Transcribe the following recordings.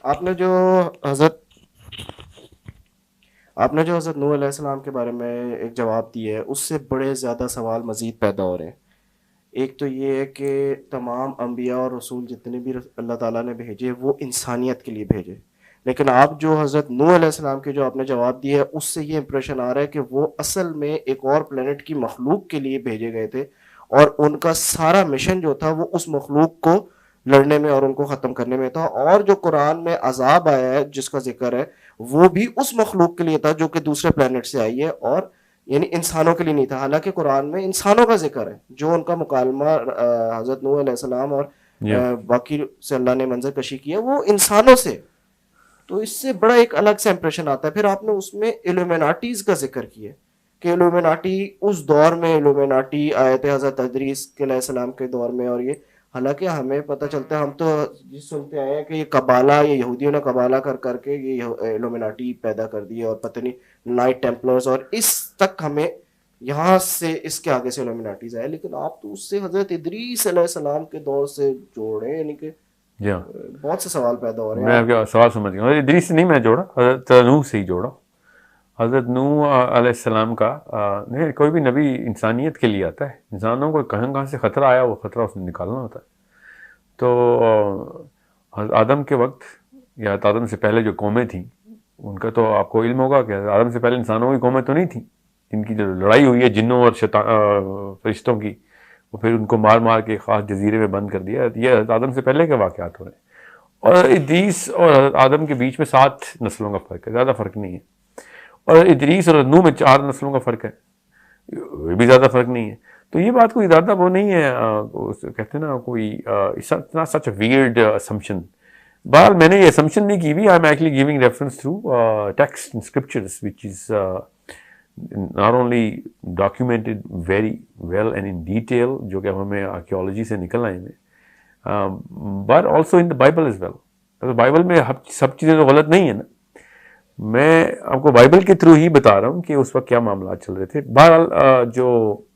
آپ نے جو حضرت آپ نے جو حضرت نوح علیہ السلام کے بارے میں ایک جواب دی ہے، اس سے بڑے زیادہ سوال مزید پیدا ہو رہے ہیں۔ ایک تو یہ ہے کہ تمام انبیاء اور رسول جتنے بھی اللہ تعالیٰ نے بھیجے وہ انسانیت کے لیے بھیجے، لیکن آپ جو حضرت نوح علیہ السلام کے جو آپ نے جواب دیا ہے اس سے یہ امپریشن آ رہا ہے کہ وہ اصل میں ایک اور پلینٹ کی مخلوق کے لیے بھیجے گئے تھے، اور ان کا سارا مشن جو تھا وہ اس مخلوق کو لڑنے میں اور ان کو ختم کرنے میں تھا، اور جو قرآن میں عذاب آیا ہے جس کا ذکر ہے وہ بھی اس مخلوق کے لیے تھا جو کہ دوسرے پلینٹ سے آئی ہے، اور یعنی انسانوں کے لیے نہیں تھا۔ حالانکہ قرآن میں انسانوں کا ذکر ہے، جو ان کا مکالمہ حضرت نوح علیہ السلام اور یا باقی سے اللہ نے منظر کشی کیا وہ انسانوں سے، تو اس سے بڑا ایک الگ سا امپریشن آتا ہے۔ پھر آپ نے اس میں ایلومیناٹیز کا ذکر کیا کہ ایلومیناٹی اس دور میں ایلومیناٹی آئے تھے حضرت ادریس علیہ السلام کے دور میں، اور یہ حالانکہ ہمیں پتہ چلتا ہے، ہم تو سنتے آئے ہیں کہ یہ قبالہ، یہ یہودیوں نے قبالہ کر کر کے یہ ایلومیناٹی پیدا کر دی، اور پتہ نہیں نائٹ ٹیمپلرز، اور اس تک ہمیں یہاں سے اس کے آگے سے ایلومیناٹیز آئے، لیکن آپ تو اس سے حضرت ادریس علیہ السلام کے دور سے جوڑے، یعنی کہ یا بہت سے سوال پیدا ہو رہے ہیں میں آپ آپ۔ کا سوال سمجھ گیا. حضرت ادریس سے نہیں میں جوڑا, حضرت نوح سے ہی جوڑا. حضرت نوح علیہ السلام کا نہیں, کوئی بھی نبی انسانیت کے لیے آتا ہے. انسانوں کو کہاں کہاں سے خطرہ آیا وہ خطرہ اس نے نکالنا ہوتا ہے. تو حضرت آدم کے وقت یا آدم سے پہلے جو قومیں تھیں ان کا تو آپ کو علم ہوگا کہ آدم سے پہلے انسانوں کی قومیں تو نہیں تھیں. ان کی جو لڑائی ہوئی ہے جنوں اور فرشتوں کی, وہ پھر ان کو مار مار کے خاص جزیرے میں بند کر دیا. یہ حضرت آدم سے پہلے کے واقعات ہو رہے ہیں. اور ادریس اور حضرت آدم کے بیچ میں 7 نسلوں کا فرق ہے, زیادہ فرق نہیں ہے. اور ادریس اور نوح میں 4 نسلوں کا فرق ہے, یہ بھی زیادہ فرق نہیں ہے. تو یہ بات کوئی زیادہ وہ نہیں ہے, کہتے ہیں نا کوئی اتنا سچ اے ویئرڈ اسمپشن. بہرحال میں نے یہ اسمپشن نہیں کی ہوئی. I am actually giving reference through text and scriptures which is not only documented very well and in detail, جو کہ ہمیں آرکیولوجی سے نکل آئے ہیں, but also in the Bible as well. Bible میں سب چیزیں تو غلط نہیں ہیں نا. میں آپ کو بائبل کے تھرو ہی بتا رہا ہوں کہ اس وقت کیا معاملات چل رہے تھے. بہرحال جو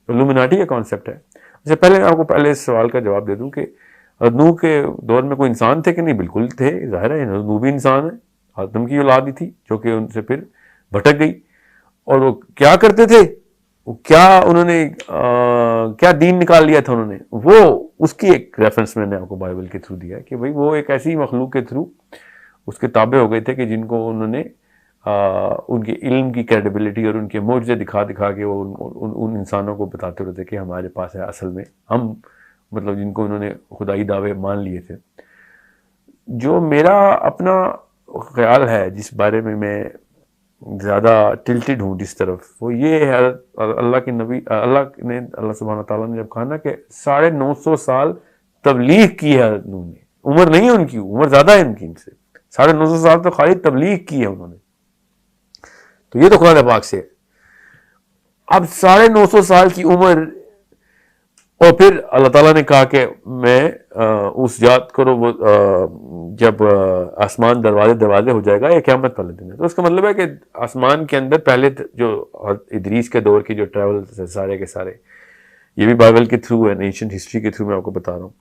الومیناٹی کا کانسیپٹ ہے, اس سے پہلے آپ کو پہلے اس سوال کا جواب دے دوں کہ نوح کے دور میں کوئی انسان تھے کہ نہیں. بالکل تھے, ظاہر ہے نوح بھی انسان ہے, آدم کی اولاد ہی تھی جو کہ ان سے پھر بھٹک گئی. اور وہ کیا کرتے تھے, کیا انہوں نے کیا دین نکال لیا تھا انہوں نے, وہ اس کی ایک ریفرنس میں نے آپ کو بائبل کے تھرو دیا ہے کہ بھئی وہ ایک ایسی مخلوق کے تھرو اس کے تابع ہو گئے تھے کہ جن کو انہوں نے ان کے علم کی کریڈیبلٹی اور ان کے معجزے دکھا دکھا کے وہ ان انسانوں کو بتاتے رہتے کہ ہمارے پاس ہے اصل میں ہم, مطلب جن کو انہوں نے خدائی دعوے مان لیے تھے. جو میرا اپنا خیال ہے جس بارے میں زیادہ ٹلٹڈ ہوں جس طرف, وہ یہ ہے اللہ کے نبی اللہ سبحانہ تعالیٰ نے جب کہا نا کہ 950 سال تبلیغ کی ہے حضرت نوح نے. عمر نہیں ہے ان کی, عمر زیادہ ہے ان کی, ان سے 950 سال تو خالی تبلیغ کی ہے انہوں نے. تو یہ تو قرآن پاک سے ہے. اب 950 سال کی عمر, اور پھر اللہ تعالیٰ نے کہا کہ میں اس یاد کرو وہ جب آسمان دروازے ہو جائے گا, یہ قیامت والے دن ہے. تو اس کا مطلب ہے کہ آسمان کے اندر پہلے جو ادریس کے دور کی جو ٹریول سارے کے سارے, یہ بھی بائبل کے تھرو ہے, اینشنٹ ہسٹری کے تھرو میں آپ کو بتا رہا ہوں.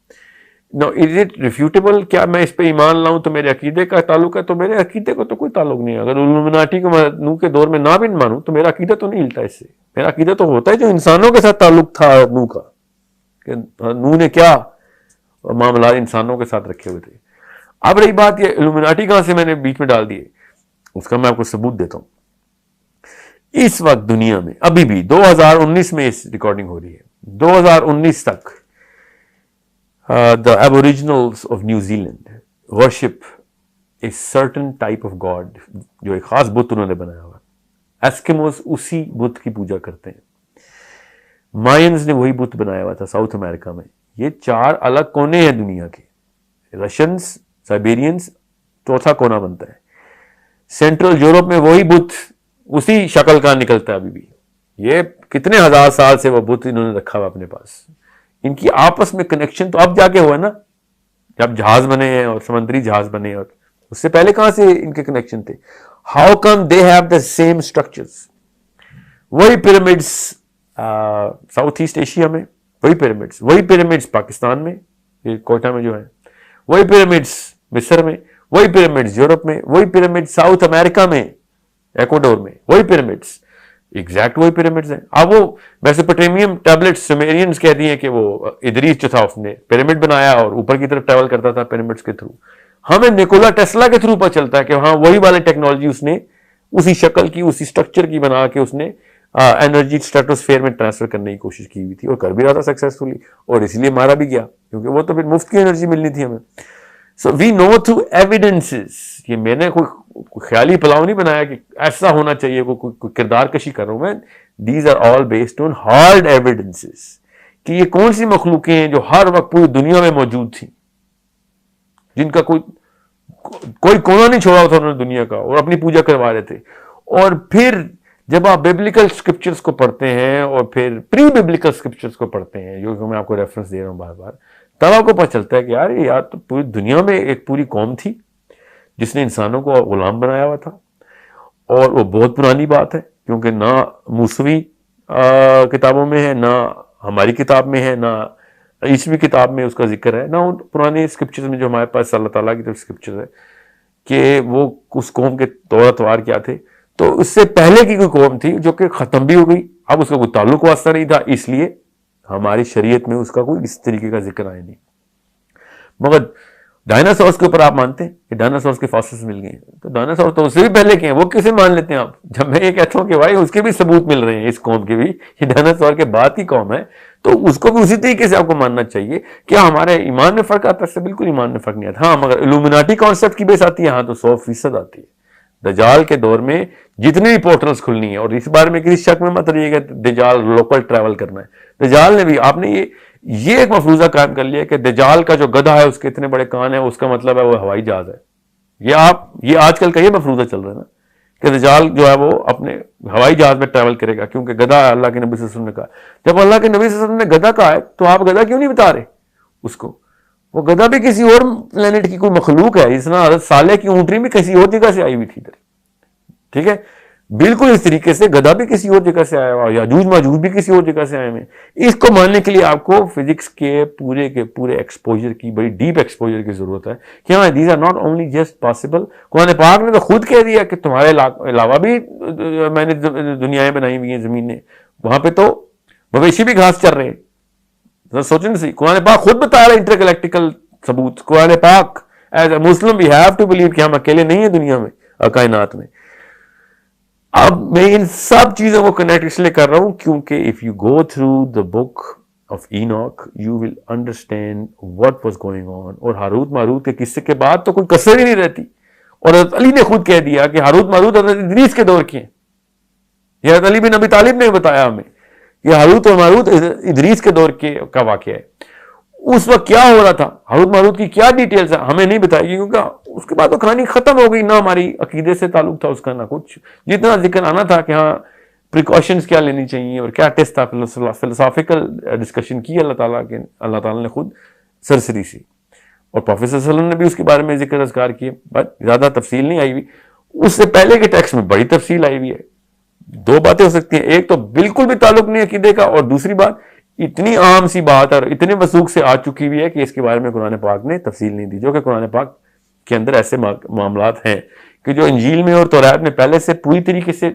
نو از اٹ ریفیوٹیبل, کیا میں اس پہ ایمان لاؤں تو میرے عقیدے کا تعلق ہے؟ تو میرے عقیدے کو تو کوئی تعلق نہیں ہے. اگر الومناٹی کو میں نوح کے دور میں نہ بھی مانوں تو میرا عقیدہ تو نہیں ہلتا اس سے. میرا عقیدہ تو ہوتا ہے جو انسانوں کے ساتھ تعلق تھا نوح کا, کہ نوح نے کیا معاملات انسانوں کے ساتھ رکھے ہوئے تھے. اب رہی بات یہ الومناٹی کہاں سے میں نے بیچ میں ڈال دیے, اس کا میں آپ کو ثبوت دیتا ہوں. اس وقت دنیا میں ابھی بھی 2019 میں اس ریکارڈنگ ہو رہی ہے, 2019 تک the aboriginals of New Zealand worship a certain type of god, جو ایک خاص بت انہوں نے بنایا ہوا. ایسکیموز اسی بت کی پوجا کرتے ہیں. مائنز نے وہی بت بنایا ہوا تھا ساؤتھ امریکہ میں. یہ 4 الگ کونے ہیں دنیا کے. رشینز, سائبیرینز چوتھا کونا بنتا ہے. سینٹرل یورپ میں وہی بت اسی شکل کا نکلتا ہے ابھی بھی. یہ کتنے ہزار سال سے وہ بت انہوں نے رکھا ہوا اپنے پاس. ان کی آپس میں کنیکشن تو اب جا کے ہوا نا, جب جہاز بنے ہیں اور سمندری جہاز بنے, اور اس سے پہلے کہاں سے ان کے کنیکشن تھے؟ How come they have the same structures. وہی پیرامڈس ساؤتھ ایسٹ ایشیا میں, وہی پیرامڈس پاکستان میں, یہ کوئٹہ میں جو ہے, وہی پیرامڈس مصر میں, وہی پیرامڈز یورپ میں، وہی پیرامڈ ساؤتھ امریکہ میں، ایکوڈور میں وہی پیرامڈز، ایگزیکٹ وہی پیرامڈز ہیں. اب وہ میسوپوٹیمیم ٹیبلٹس سومرینز کہتی ہیں کہ وہ ادریس جو تھا اس نے پیرامڈ بنایا اور اوپر کی طرف ٹریول کرتا تھا پیرامڈس کے تھرو. ہمیں نیکولا ٹیسلا کے تھرو پتہ چلتا ہے کہ ہاں وہی والی ٹیکنالوجی اس نے اسی شکل کی اسی اسٹرکچر کی بنا کے اس نے انرجی اسٹریٹوسفیئر میں ٹرانسفر کرنے کی کوشش کی ہوئی تھی اور کر بھی رہا تھا سکسیسفلی، اور اس لیے مارا بھی گیا کیونکہ وہ تو پھر مفت کی انرجی ملنی تھی ہمیں. سو وی نو تھرو ایویڈنسز. یہ میں نے کوئی خیالی پلاؤ نہیں بنایا کہ ایسا ہونا چاہیے، کوئی کردار کشی کر رہا ہوں میں. These are all based on hard evidences کہ یہ کون سی مخلوقیں ہیں جو ہر وقت پوری دنیا میں موجود تھیں، جن کا کوئی کونا نہیں چھوڑا تھا انہوں نے دنیا کا، اور اپنی پوجا کروا رہے تھے. اور پھر جب آپ بیبلیکل اسکرپچرز کو پڑھتے ہیں اور پھر پری بیبلیکل اسکرپچرز کو پڑھتے ہیں، جو میں آپ کو ریفرنس دے رہا ہوں بار بار، تب آپ کو پتہ چلتا ہے کہ یار تو پوری دنیا میں ایک پوری قوم تھی جس نے انسانوں کو غلام بنایا ہوا تھا. اور وہ بہت پرانی بات ہے کیونکہ نہ موسوی کتابوں میں ہے، نہ ہماری کتاب میں ہے، نہ عیسوی کتاب میں اس کا ذکر ہے، نہ ان پرانے اسکرپچرز میں جو ہمارے پاس اللہ تعالیٰ کی طرف اسکرپچر ہے کہ وہ اس قوم کے طور اتوار کیا تھے. تو اس سے پہلے کی کوئی قوم تھی جو کہ ختم بھی ہو گئی، اب اس کا کوئی تعلق واسطہ نہیں تھا، اس لیے ہماری شریعت میں اس کا کوئی اس طریقے کا ذکر آیا نہیں. مگر ڈائناسورس کے اوپر آپ مانتے ہیں کہ ڈائناسورس کے فاسلز مل گئے ہیں، تو ڈائناسور تو اس سے بھی پہلے کے ہیں، وہ کیسے مان لیتے ہیں آپ؟ جب میں یہ کہتا ہوں کہ بھائی اس کے بھی ثبوت مل رہے ہیں، اس قوم کے بھی، یہ ڈائناسور کے بعد کی قوم ہے، تو اس کو بھی اسی طریقے سے آپ کو ماننا چاہیے. کیا ہمارے ایمان میں فرق آتا ہے؟ اس سے بالکل ایمان میں فرق نہیں آتا. ہاں مگر الومناٹی کانسیپٹ کی بیس آتی ہے، ہاں تو 100% آتی ہے. دجال کے دور میں جتنی بھی پورٹلز کھلنی ہیں، اور اس بارے میں کسی شک میں مت رہیے کہ دجال لوکل ٹریول کرنا ہے. دجال نے بھی، آپ نے یہ ایک مفروضہ قائم کر لیا کہ دجال کا جو گدھا ہے اس کے اتنے بڑے کان ہیں، اس کا مطلب ہے وہ ہوائی جہاز ہے. یہ آج کل کا یہ مفروضہ چل رہا ہے نا کہ دجال جو ہے وہ اپنے ہوائی جہاز میں ٹریول کرے گا کیونکہ گدھا اللہ کے نبی صلی اللہ علیہ وسلم نے کہا. جب اللہ کے نبی صلی اللہ علیہ وسلم نے گدھا کہا ہے تو آپ گدھا کیوں نہیں بتا رہے اس کو؟ وہ گدھا بھی کسی اور پلینٹ کی کوئی مخلوق ہے، اس طرح حضرت صالح کی اونٹنی بھی کسی اور جگہ سے آئی ہوئی تھی. ٹھیک ہے، بالکل اس طریقے سے گدھا بھی کسی اور جگہ سے آیا ہوا، یاجوج ماجوج بھی کسی اور جگہ سے آئے ہوئے. اس کو ماننے کے لیے آپ کو فزکس کے پورے ایکسپوجر کی، بڑی ڈیپ ایکسپوجر کی ضرورت ہے کہ ہاں these are not only just possible. Quran پاک نے تو خود کہہ دیا کہ تمہارے علاوہ بھی میں نے دنیایں بنائی ہوئی ہیں زمین نے، وہاں پہ تو مویشی بھی گھاس چر رہے ہیں. سوچیں سی، قرآن پاک خود بتا رہا ہے انٹر گلیکٹیکل ثبوت. قرآن پاک as a Muslim we have to believe کہ ہم اکیلے نہیں ہیں دنیا میں، کائنات میں. اب میں ان سب چیزوں کو کنیکٹ اس لیے کر رہا ہوں کیونکہ if you go through the book of Enoch you will understand what was going on. اور ہاروت ماروت کے قصے کے بعد تو کوئی کسر ہی نہیں رہتی. اور حضرت علی نے خود کہہ دیا کہ ہاروت ماروت حضرت ادریس کے دور کے ہیں. یہ حضرت علی بن ابی طالب نے بتایا ہمیں کہ ہاروت اور ماروت ادریس کے دور کا واقعہ ہے. اس وقت کیا ہو رہا تھا، ہاروت ماروت کی کیا ڈیٹیلز ہیں ہمیں نہیں بتائی گی کیونکہ اس کے بعد تو کہانی ختم ہو گئی. نہ ہماری عقیدے سے تعلق تھا اس کا، نہ کچھ. جتنا ذکر آنا تھا کہ ہاں پریکاشنز کیا لینی چاہیے اور کیا ٹیسٹ تھا، فلسافیکل ڈسکشن کی اللہ تعالیٰ نے خود سرسری سی، اور پروفیسر صلی اللہ علیہ وسلم نے بھی اس کے بارے میں ذکر اذکار کیے. بٹ زیادہ تفصیل نہیں آئی ہوئی. اس سے پہلے کے ٹیکسٹ میں بڑی تفصیل آئی ہوئی ہے. دو باتیں ہو سکتی ہیں، ایک تو بالکل بھی تعلق نہیں عقیدے کا، اور دوسری بات اتنی عام سی بات اور اتنے وثوق سے آ چکی ہوئی ہے کہ اس کے بارے میں قرآن پاک نے تفصیل نہیں دی. جو کہ قرآن پاک کے اندر ایسے معاملات ہیں کہ جو انجیل میں اور تورات میں پہلے سے پوری طریقے سے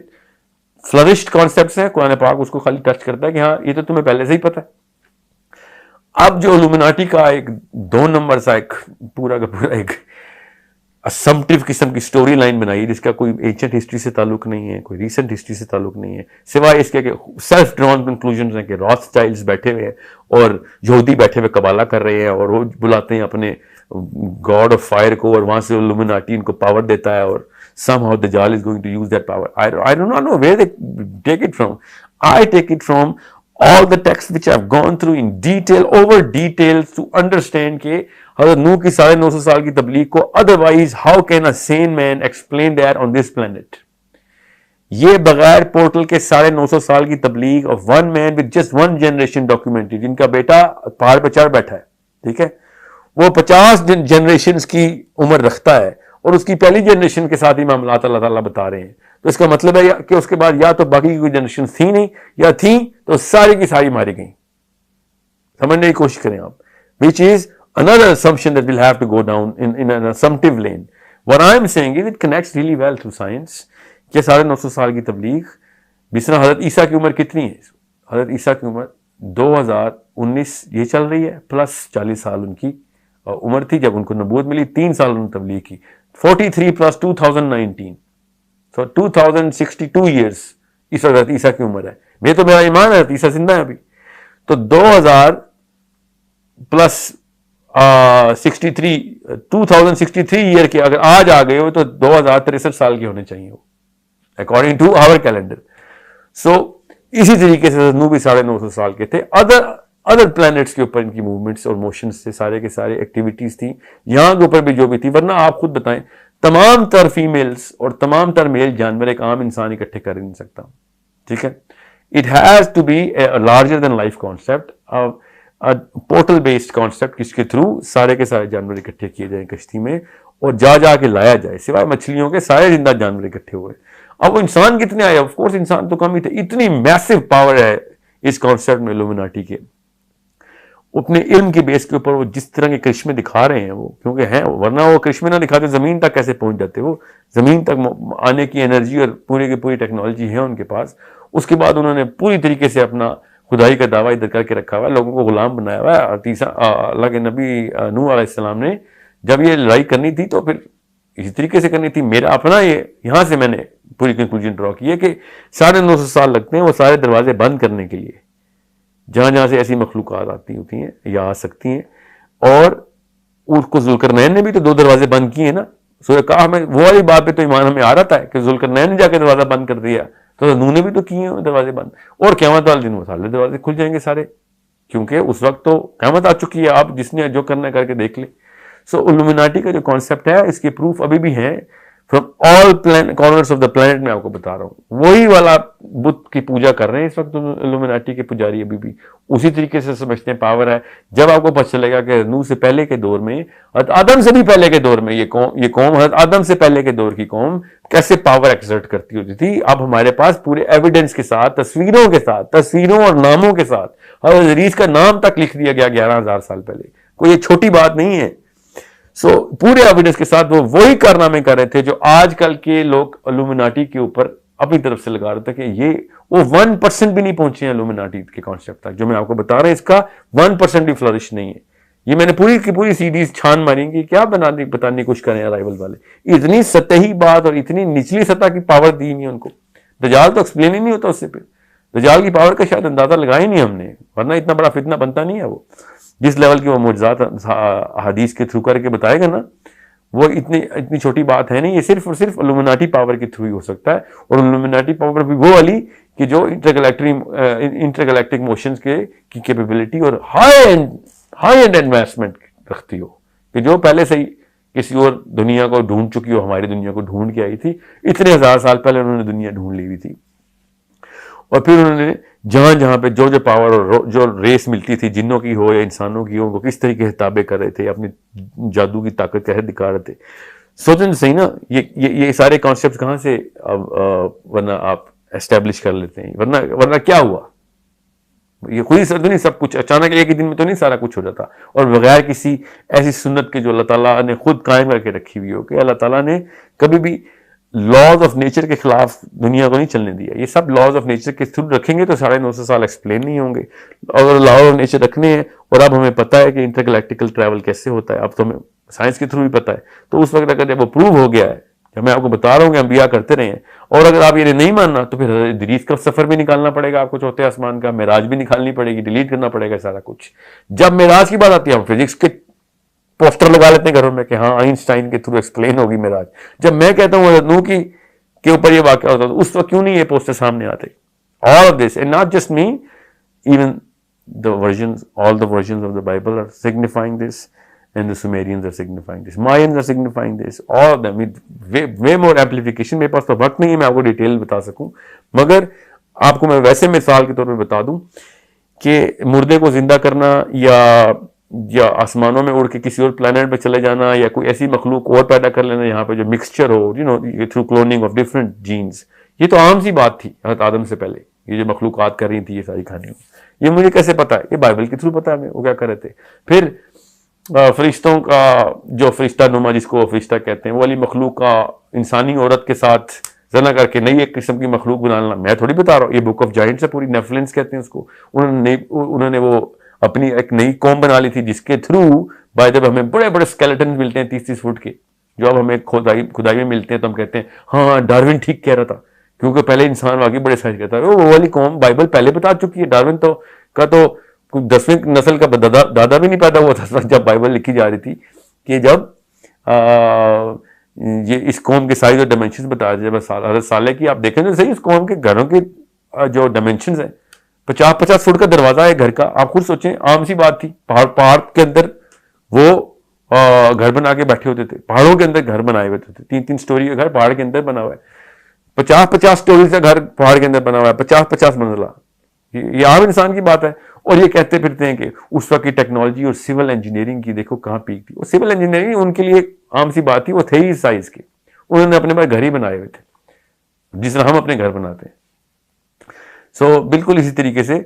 فلرشڈ کانسیپٹس ہیں، قرآن پاک اس کو خالی ٹچ کرتا ہے کہ ہاں یہ تو تمہیں پہلے سے ہی پتہ ہے. اب جو الومناٹی کا ایک 2 نمبر سا ایک پورا کا پورا ایک اسمپٹیو قسم کی سٹوری لائن بنائی جس کا کوئی اینشنٹ ہسٹری سے تعلق نہیں ہے، کوئی ریسنٹ ہسٹری سے تعلق نہیں ہے، سوائے اس کے کہ سیلف ڈرون کنکلوژنز ہیں کہ راس چائلڈز بیٹھے ہوئے ہیں اور یہودی بیٹھے ہوئے قبالہ کر رہے ہیں اور وہ بلاتے ہیں اپنے گاڈ آف فائر کو، اور وہاں سے الومناٹی ان کو پاور دیتا ہے، اور somehow Dajjal is going to use that power. I do not know where they take it from. I take it from all the texts which I've gone through in detail, over details to understand کہ حضرت نوح کی 950 سال کی تبلیغ کو otherwise how can a sane man explain that on this planet. یہ بغیر portal کے 950 سال کی تبلیغ of one man with just one generation documented، جن کا بیٹا پہاڑ پہ چڑھ بیٹھا ہے، ٹھیک ہے، وہ 50 جنریشنز کی عمر رکھتا ہے، اور اس کی پہلی جنریشن کے ساتھ ہی معاملات اللہ تعالیٰ بتا رہے ہیں. تو اس کا مطلب ہے کہ اس کے بعد یا تو باقی کی کوئی جنریشن تھی نہیں، یا تھیں تو ساری کی ساری ماری گئیں. سمجھنے کی کوشش کریں آپ. which is another assumption that we'll have to go down in an assumptive lane. What I'm saying is it connects really well through science کہ 950 سال کی تبلیغ. جس طرح حضرت عیسیٰ کی عمر کتنی ہے؟ حضرت عیسیٰ کی عمر 2019 یہ چل رہی ہے پلس 40 سال ان کی عمر تھی جب ان کو نبوت ملی. 3 سال انہوں نے تبلیغ کی. 43 پلس 2019 so 2062 ایئرس اس وقت حضرت عیسیٰ کی عمر ہے. میں تو میرا ایمان ہے حضرت عیسیٰ زندہ ہے ابھی. تو 2000 پلس 2063 ایئر کے اگر آج آ گئے ہو تو 2063 سال کے ہونے چاہیے ہو اکارڈنگ ٹو آور کیلنڈر. سو اسی طریقے سے نو بھی 950 سال کے تھے. ادر پلانٹس کے اوپر ان کی موومنٹس اور موشنس سے سارے کے سارے ایکٹیویٹیز تھیں یہاں کے اوپر بھی جو بھی تھی. ورنہ آپ خود بتائیں تمام تر فیمیلز اور تمام تر میل جانور ایک عام انسان اکٹھے کر نہیں سکتا. ٹھیک ہے. It has to be larger than life concept, portal based concept جس کے تھرو سارے کے سارے جانور اکٹھے کیے جائیں کشتی میں اور جا کے لایا جائے. سوائے مچھلیوں کے سارے زندہ جانور اکٹھے ہوئے. اب وہ انسان کتنے آئے؟ آف کورس انسان تو کم ہی تھے. اتنی میسو پاور ہے اس کانسیپٹ میں الومناٹی کے. اپنے علم کے بیس کے اوپر وہ جس طرح کے کرشمے دکھا رہے ہیں وہ کیونکہ ہیں, ورنہ وہ کرشمے نہ دکھاتے زمین تک کیسے پہنچ جاتے. وہ زمین تک آنے کی انرجی اور پوری کی پوری ٹیکنالوجی ہے ان کے پاس. اس کے بعد انہوں نے پوری طریقے سے اپنا خدائی کا دعویٰ ادھر کر کے رکھا ہوا ہے, لوگوں کو غلام بنایا ہوا ہے. اللہ کے نبی نوح علیہ السلام نے جب یہ لڑائی کرنی تھی تو پھر اسی طریقے سے کرنی تھی. میرا اپنا یہاں سے میں نے پوری کنکلوژن ڈرا کی ہے کہ 950 سال لگتے ہیں وہ سارے دروازے بند کرنے کے لیے جہاں سے ایسی مخلوقات آتی ہوتی ہیں یا آ سکتی ہیں. اور اس کو ذوالقرنین نے بھی تو 2 دروازے بند کیے نا. سورہ کہف میں وہ والی بات پہ تو ایمان ہمیں آ رہا تھا کہ ذوالقرنین نے جا کے دروازہ بند کر دیا, تو نوح نے بھی تو کیے ہیں دروازے بند. اور قیامت والے دن وہ سارے دروازے کھل جائیں گے سارے, کیونکہ اس وقت تو قیامت آ چکی ہے. آپ جس نے جو کرنا ہے کر کے دیکھ لیں. سو الومناٹی کا جو کانسیپٹ ہے اس کے پروف ابھی بھی ہیں from all corners of the planet. میں آپ کو بتا رہا ہوں وہی والا بت کی پوجا کر رہے ہیں اس وقت الومناٹی کے پجاری ابھی بھی اسی طریقے سے سمجھتے ہیں پاور ہے. جب آپ کو پتہ چلے گا کہ نوح سے پہلے کے دور میں, حضرت آدم سے بھی پہلے کے دور میں یہ قوم حضرت آدم سے پہلے کے دور کی قوم کیسے پاور ایکسرٹ کرتی ہوتی تھی. اب ہمارے پاس پورے ایویڈنس کے ساتھ تصویروں اور ناموں کے ساتھ حضرت ادریس کا نام تک لکھ دیا گیا 11,000 سال پہلے. کوئی یہ چھوٹی بات نہیں ہے. سو پورے ایویڈنس کے ساتھ وہ وہی کارنامے کر رہے تھے جو آج کل کے لوگ الومناٹی کے اوپر اپنی طرف سے لگا رہے تھے کہ یہ وہ 1% بھی نہیں پہنچے ہیں الومناٹی کے کانسیپٹ تک. جو میں آپ کو بتا رہا ہوں اس کا 1% بھی فلرش نہیں ہے. یہ میں نے پوری کی پوری سیریز چھان ماری کہ کیا بتانے کچھ کریں ارائیول والے. اتنی سطحی بات اور اتنی نچلی سطح کی پاور دی نہیں ان کو. دجال تو ایکسپلین ہی نہیں ہوتا اس سے. پھر دجال کی پاور کا شاید اندازہ لگایا ہی نہیں ہم نے, ورنہ اتنا بڑا فتنہ بنتا نہیں ہے. وہ جس لیول کی وہ معجزات حدیث کے تھرو کر کے بتائے گا نا, وہ اتنی چھوٹی بات ہے نہیں. یہ صرف اور صرف الومناٹی پاور کے تھرو ہی ہو سکتا ہے. اور الومناٹی پاور بھی وہ والی کہ جو انٹرگلیکٹک موشنز کی کیپیبلٹی اور ہائی اینڈ انویسٹمنٹ رکھتی ہو, کہ جو پہلے سے ہی کسی اور دنیا کو ڈھونڈ چکی ہو, ہماری دنیا کو ڈھونڈ کے آئی تھی. اتنے 1000 سال پہلے انہوں نے دنیا ڈھونڈ لی ہوئی تھی. اور پھر انہوں نے جہاں پہ جو پاور اور جو ریس ملتی تھی, جنوں کی ہو یا انسانوں کی ہو, وہ کس طریقے سے تابع کر رہے تھے, اپنی جادو کی طاقت کیسے دکھا رہے تھے. سوچیں تو صحیح نا, یہ سارے کانسیپٹ کہاں سے ورنہ آپ اسٹیبلش کر لیتے ہیں. ورنہ کیا ہوا, یہ خود ہی نہیں سب کچھ اچانک ایک ہی دن میں تو نہیں سارا کچھ ہو جاتا. اور بغیر کسی ایسی سنت کے جو اللہ تعالیٰ نے خود قائم کر کے رکھی ہوئی ہو, کہ اللہ تعالیٰ نے کبھی بھی لاز آف نیچر کے خلاف دنیا کو نہیں چلنے دیا. یہ سب لاز آف نیچر کے تھرو رکھیں گے تو 950 سال ایکسپلین نہیں ہوں گے. اور لاز آف نیچر رکھنے ہیں, اور اب ہمیں پتہ ہے کہ انٹرگلیکٹیکل ٹریول کیسے ہوتا ہے, اب تو ہمیں سائنس کے تھرو بھی پتہ ہے. تو اس وقت اگر جب وہ پروو ہو گیا ہے, جب میں آپ کو بتا رہا ہوں کہ انبیاء کرتے رہے ہیں, اور اگر آپ یہ نہیں ماننا تو پھر حضرت ادریس کا سفر بھی نکالنا پڑے گا آپ کو, چوتھے آسمان کا معراج بھی نکالنی پڑے گی, ڈیلیٹ کرنا پڑے گا سارا کچھ. جب معراج کی بات آتی ہے ہم فزکس کے پوسٹر لگا لیتے ہیں گھروں میں کہ ہاں آئنسٹائن کے تھرو ایکسپلین ہوگی معراج. جب میں کہتا ہوں حضرت نوح کے اوپر یہ واقعہ ہوتا ہے, اس وقت کیوں نہیں یہ پوسٹر سامنے آتے. All of this, and not just me, even all the versions of the Bible are signifying this, and the Sumerians are signifying this, Mayans are signifying this, all of them with way more amplification. میرے پاس تو وقت نہیں ہے میں آپ کو detail بتا سکوں, مگر آپ کو میں ویسے مثال کے طور پہ بتا دوں کہ مردے کو زندہ کرنا یا آسمانوں میں اڑ کے کسی اور پلانٹ پہ چلے جانا, یا کوئی ایسی مخلوق اور پیدا کر لینا یہاں پہ جو مکسچر ہو, through cloning of different genes, یہ تو عام سی بات تھی حضرت آدم سے پہلے. یہ جو مخلوقات کر رہی تھی یہ ساری کہانیاں, یہ مجھے کیسے پتا ہے؟ یہ بائبل کے تھرو پتا ہے ہمیں وہ کیا کر رہے تھے. پھر فرشتوں کا جو فرشتہ نما جس کو فریشتہ کہتے ہیں وہ والی مخلوق کا انسانی عورت کے ساتھ زنا کر کے نئی ایک قسم کی مخلوق بنانا میں تھوڑی بتا رہا ہوں. یہ بک آف جائنٹس ہے پوری, نیفلنس کہتے ہیں اس کو. انہوں نے وہ اپنی ایک نئی قوم بنا لی تھی جس کے تھرو بائی جب ہمیں بڑے بڑے اسکیلیٹن ملتے ہیں 30-30 فٹ کے, جو اب ہمیں کھدائی میں ملتے ہیں تو ہم کہتے ہیں ہاں ڈاروین ٹھیک کہہ رہا تھا, کیونکہ پہلے انسان واقعی بڑے سائز کا تھا. وہ والی قوم بائبل پہلے بتا چکی ہے. ڈاروین تو 10ویں نسل کا دادا بھی نہیں پیدا ہوا تھا جب بائبل لکھی جا رہی تھی, کہ جب یہ اس قوم کے سائز اور ڈائمینشنز بتا رہے. جب حضرت صالح کی آپ دیکھیں تو صحیح, اس قوم کے گھروں کے جو ڈائمینشنز ہیں 50-50 فٹ کا دروازہ ہے گھر کا. آپ خود سوچیں, عام سی بات تھی. پہاڑ کے اندر وہ گھر بنا کے بیٹھے ہوتے تھے, پہاڑوں کے اندر گھر بنائے ہوئے تھے. 3-3 سٹوری کا گھر پہاڑ کے اندر بنا ہوا ہے, 50-50 سٹوری کا گھر پہاڑ کے اندر بنا ہوا ہے, 50-50 منزلہ. یہ عام انسان کی بات ہے. اور یہ کہتے پھرتے ہیں کہ اس وقت کی ٹیکنالوجی اور سول انجینئرنگ کی دیکھو کہاں پیک تھی. اور سول انجینئرنگ ان کے لیے عام سی بات تھی, وہ تھے ہی اس سائز کے. انہوں نے اپنے پاس گھر ہی بنائے ہوئے تھے جس طرح ہم اپنے گھر بناتے ہیں. سو بالکل اسی طریقے سے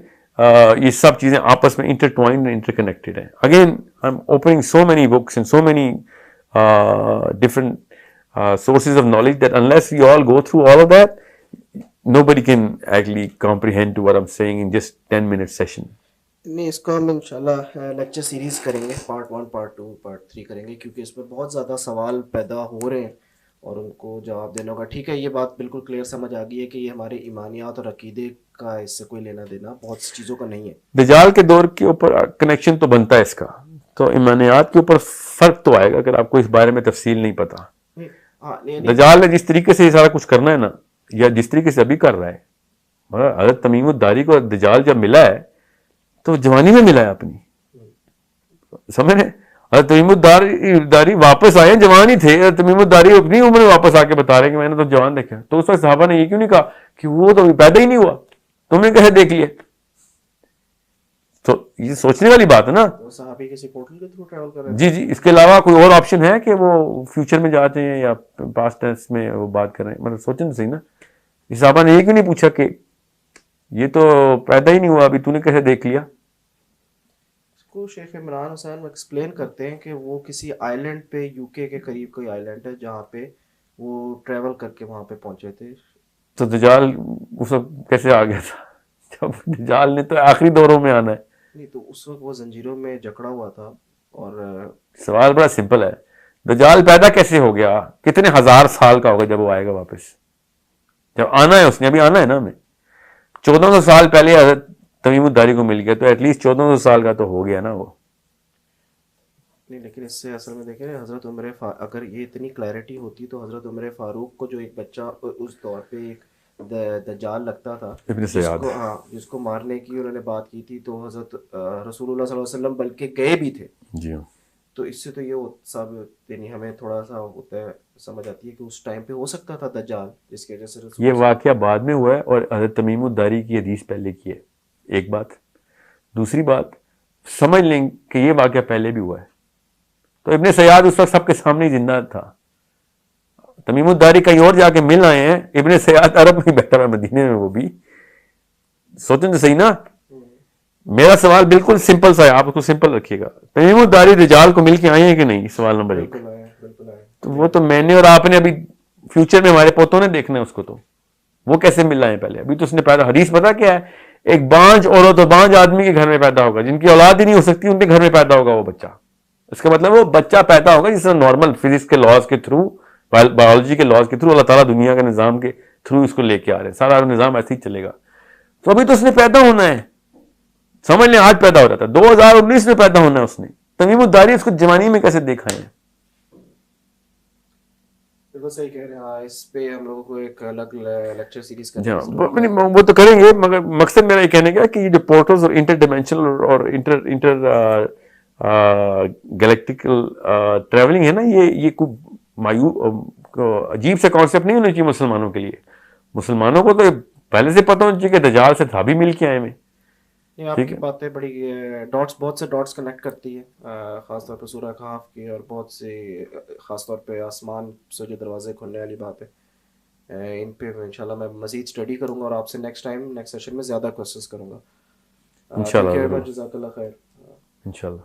یہ سب چیزیں آپس میں انٹرٹوائنڈ اور انٹر کنیکٹڈ ہیں. Again I am opening so many books and so many different sources of knowledge that unless we all go through all of that, nobody can actually comprehend to what I'm saying in just 10-minute session. نہیں, اس کو ہم انشاءاللہ lecture series کریں گے, part 1 part 2 part 3 کریں گے, کیونکہ اس میں بہت زیادہ سوال پیدا ہو رہے ہیں اور ان کو جواب دینا ہوگا. ٹھیک ہے, یہ بات بالکل کلیئر سمجھ آ گئی ہے کہ یہ ہمارے ایمانیات اور عقیدے کا اس سے کوئی لینا دینا بہت سی چیزوں کا نہیں ہے. دجال کے دور کے اوپر کنیکشن تو بنتا ہے اس کا, تو ایمانیات کے اوپر فرق تو آئے گا اگر آپ کو اس بارے میں تفصیل نہیں پتا. دجال نے جس طریقے سے یہ سارا کچھ کرنا ہے نا, یا جس طریقے سے ابھی کر رہا ہے, حضرت تمیم الداری کو دجال جب ملا ہے تو جوانی میں ملا ہے اپنی, سمجھ رہے ہیں. حضرت تمیم الداری واپس آئے ہیں, جوان ہی تھے. حضرت تمیم الداری اپنی عمر میں واپس آ کے بتا رہے ہیں کہ میں نے تو جوان دیکھا. تو اس وقت صحابہ نے یہ کیوں نہیں کہا کہ وہ تو پیدا ہی نہیں ہوا, تم نے کیسے دیکھ لیا؟ تو یہ سوچنے والی بات ہے نا. صحابی کسی پورٹل کے تھرو ٹریول کر رہے جی جی, اس کے علاوہ کوئی اور آپشن ہے کہ وہ فیوچر میں جاتے ہیں یا پاسٹ ٹینس میں وہ بات کر رہے ہیں؟ مطلب سوچیں تو صحیح نا. صحابہ نے یہ کیوں نہیں پوچھا کہ یہ تو پیدا ہی نہیں ہوا ابھی, تو نے کیسے دیکھ لیا؟ اس کو شیخ عمران حسین ایکسپلین کرتے ہیں کہ وہ کسی آئی لینڈ پہ, یو کے قریب کوئی آئی لینڈ ہے جہاں پہ وہ ٹریول کر کے وہاں پہ پہنچے تھے. تو دجال اس وقت کیسے آ گیا تھا جب دجال نے تو آخری دوروں میں آنا ہے؟ نہیں, تو اس وقت وہ زنجیروں میں جکڑا ہوا تھا. اور سوال بڑا سمپل ہے, دجال پیدا کیسے ہو گیا؟ کتنے ہزار سال کا ہوگا جب وہ آئے گا واپس؟ جب آنا ہے اس نے, ابھی آنا ہے نا ہمیں. 1400 سال پہلے حضرت تمیم الداری کو مل گیا, تو ایٹ لیسٹ 1400 سال کا تو ہو گیا نا وہ. نہیں, لیکن اس سے اصل میں دیکھیں حضرت عمر اگر یہ اتنی کلیئرٹی ہوتی تو حضرت عمر فاروق کو جو ایک بچہ اس دور پہ ایک دجال لگتا تھا, ابن سیاد, جس کو مارنے کی انہوں نے بات کی تھی, تو حضرت رسول اللہ صلی اللہ علیہ وسلم بلکہ گئے بھی تھے. جی ہاں. تو اس سے تو یہ سب یعنی ہمیں تھوڑا سا ہوتا ہے, سمجھ آتی ہے کہ اس ٹائم پہ ہو سکتا تھا دجال, جس کی وجہ سے یہ واقعہ بعد میں ہوا ہے اور حضرت تمیم الداری کی حدیث پہلے کی ہے, ایک بات. دوسری بات سمجھ لیں کہ یہ واقعہ پہلے بھی ہوا ہے. تو ابن سیاد اس وقت سب کے سامنے ہی زندہ تھا. تمیم الداری کہیں اور جا کے مل آئے ہیں, ابن سیاد عرب میں بیٹھا ہوا مدینے میں. وہ بھی سوچیں تو صحیح نا. میرا سوال بالکل سمپل سا ہے, آپ اس کو سمپل رکھیے گا. تمیم الداری دجال کو مل کے آئے ہیں کہ نہیں؟ سوال نمبر 1. تو وہ تو میں نے اور آپ نے ابھی فیوچر میں ہمارے پوتوں نے دیکھنا ہے اس کو, تو وہ کیسے مل رہے ہیں پہلے؟ ابھی تو اس نے پیدا, حدیث پتا کیا ہے, ایک بانج عورت اور بانج آدمی کے گھر میں پیدا ہوگا, جن کی اولاد ہی نہیں ہو سکتی ان کے گھر میں پیدا ہوگا وہ بچہ. اس کا مطلب وہ بچہ پیدا ہوگا جس طرح نارمل فزکس کے لاز کے تھرو, بایولوجی کے لاز کے تھرو اللہ تعالیٰ دنیا کے نظام کے تھرو اس کو لے کے آ رہے ہیں. سارا نظام ایسے ہی چلے گا. تو ابھی تو اس نے پیدا ہونا ہے, سمجھ لیں آج پیدا ہو رہا تھا, 2019 میں پیدا ہونا ہے اس نے. تمیم الداری اس کو جوانی میں کیسے دیکھا ہے؟ بالکل صحیح کہہ رہے ہیں. ہاں, اس پہ ہم لوگوں کو ایک الگ لیکچر سیریز کرنا ہے. وہ تو کریں گے, مگر مقصد میرا یہ کہنے کا کہ یہ جو پورٹلز اور انٹر ڈائمینشنل اور انٹر گلیکٹیکل ٹریولنگ ہے نا, یہ کوئی عجیب سے کانسیپٹ نہیں ہونا چاہیے مسلمانوں کے لیے. مسلمانوں کو تو پہلے سے پتہ ہونا چاہیے کہ دجال سے تھا بھی مل کے آئے میں. آپ کی باتیں بڑی ڈاٹس, بہت سے ڈاٹس کنیکٹ کرتی ہے, خاص طور پہ سورہ کہف کی, اور بہت سے خاص طور پہ آسمان سے جو دروازے کھلنے والی بات ہے, ان پہ انشاءاللہ میں مزید اسٹڈی کروں گا اور آپ سے نیکسٹ سیشن میں زیادہ کوشچنس کروں گا. انشاءاللہ. جزاک اللہ خیر. انشاءاللہ.